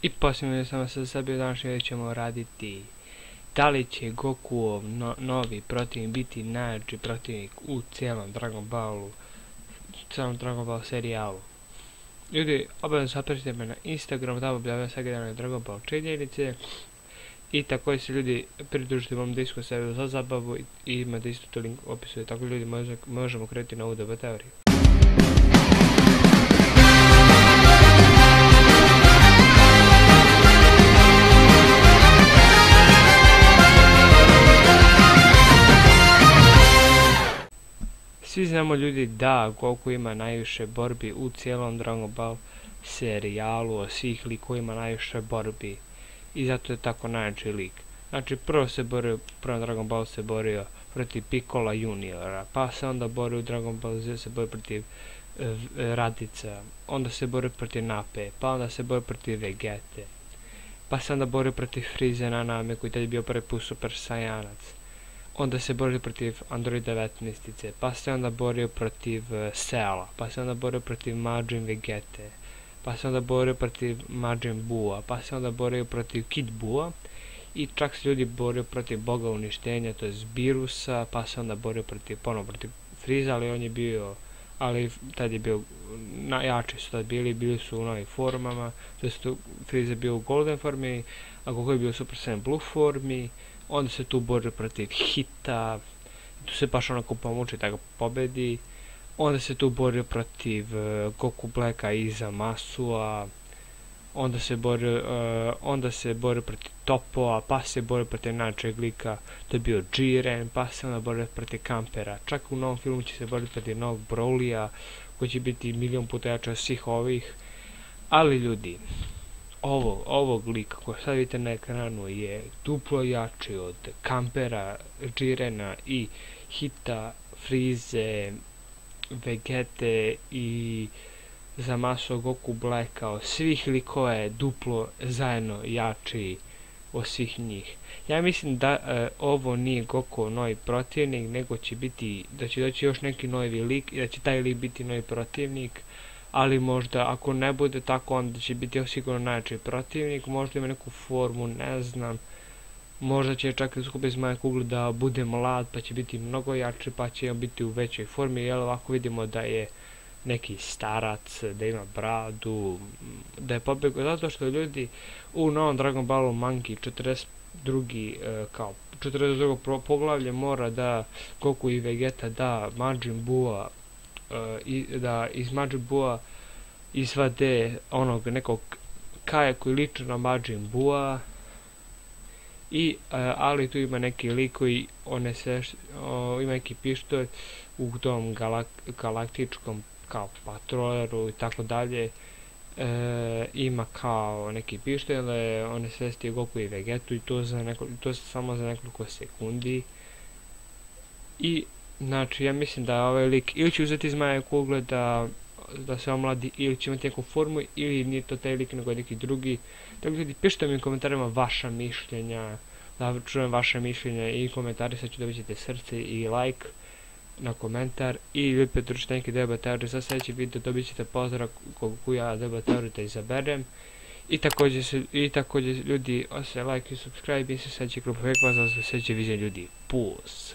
I posljedno samo sa sebi današnje ćemo raditi da li će Gokuov novi protivnik biti najjači protivnik u cijelom Dragon Ballu, serijalu. Ljudi, obavezno zapratite me na Instagram, tamo objavljam svake dane Dragon Ball činjenice. I također se ljudi pridružite mom Discord serveru za zabavu i imate isto link u opisu i tako ljudi možemo krenuti na ovu DB teoriju. Svi znamo ljudi da Goku ima najviše borbi u cijelom Dragon Ball serijalu, od svih likovima najviše borbi. I zato je tako najjači lik. Znači prvo Dragon Ball se borio protiv Piccola juniora, pa se onda borio u Dragon Ball Z se borio protiv Radica, onda se borio protiv Nape, pa onda se borio protiv Vegete, pa se onda borio protiv Frieze Naname koji tad je bio prvi put Super Saiyanac, onda se borio protiv Android 19, pa se onda borio protiv Cella, pa se onda borio protiv Majin Vegete, pa se onda borio protiv Majin Bua, pa se onda borio protiv Kid Bua i čak se ljudi borio protiv Boga uništenja, to je Birusa, pa se onda borio ponovo protiv Frieza, ali on je bio, tad je bio, najjači su tad bili su u novim formama, to je Frieza bio u Golden formi, a Goku je bio u Super Saiyan Blue formi, onda se tu borio protiv Hita, tu se baš onako pomuči da ga pobedi. Onda se tu borio protiv Goku Blacka i Zamasua, onda se borio protiv Topoa, pa se borio protiv najjačeg lika, to je bio Jiren, pa se onda borio protiv Kampera. Čak u novom filmu će se boriti protiv novog Brolyja, koji će biti milion puta jači od svih ovih. Ali ljudi, ovog lika koji sad vidite na ekranu je duplo jači od Kampera, Jirena i Hita, Frieze, Vegete i Zamasu, Goku Blacka, od svih likova je duplo zajedno jači od svih njih. Ja mislim da ovo nije Goku novi protivnik, nego će biti, da će doći još neki novi lik i da će taj lik biti novi protivnik, ali možda ako ne bude tako onda će biti sigurno najjači protivnik, možda ima neku formu, ne znam. Možda će čak skupiti zmaja kuglu da bude mlad pa će biti mnogo jači pa će biti u većoj formi, jer ovako vidimo da je neki starac, da ima bradu, da je pobjegao, zato što ljudi u novom Dragon Ballu mangi 42. poglavlje mora da Goku i Vegeta da Majin Bua, da iz Majin Bua izvade onog nekog Kaja koji liči na Majin Bua. Ali tu ima neki lik koji ima neki pištolj u tom galaktičkom kao patroleru i tako dalje, ima kao neki pištolj, on je svestio Goku i Vegetu i to samo za nekoliko sekundi. I znači ja mislim da ovaj lik ili će uzeti zmaja kugle da se omladi, ili će imati neku formu, ili nije to taj lik nego neki drugi. Tako ljudi, pišite mi u komentarima vaša mišljenja, da čujem vaše mišljenja i komentari, sad ću dobit ćete srce i like na komentar i ljudi pridružite neki DB teoriju za sljedeći video, dobit ćete pozdrav kogu ja DB teoriju da izaberem. I također ljudi, ostavite like i subscribe i se sljedeći klub Hekva za sljedeće video ljudi. Pus!